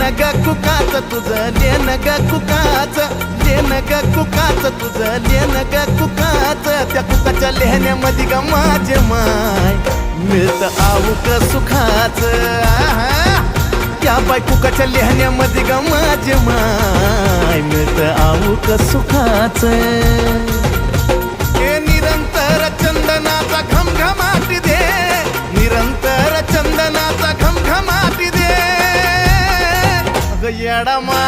लेन ग कुकाच तुझं लेन ग कुकाच लेन ग कुकाच तुझं लेन ग कुकाच त्या कुकाच्या लेहण्यामध्ये ग माझे माय मिळत आऊक सुखाच त्या बाय कुकाच्या लेहण्यामध्ये ग माझे माय मिळत आऊक सुखाच हे निरंतर चंदनाचा घमघमाट दे निरंतर चंदनाचा घमघमाट दे येडा मा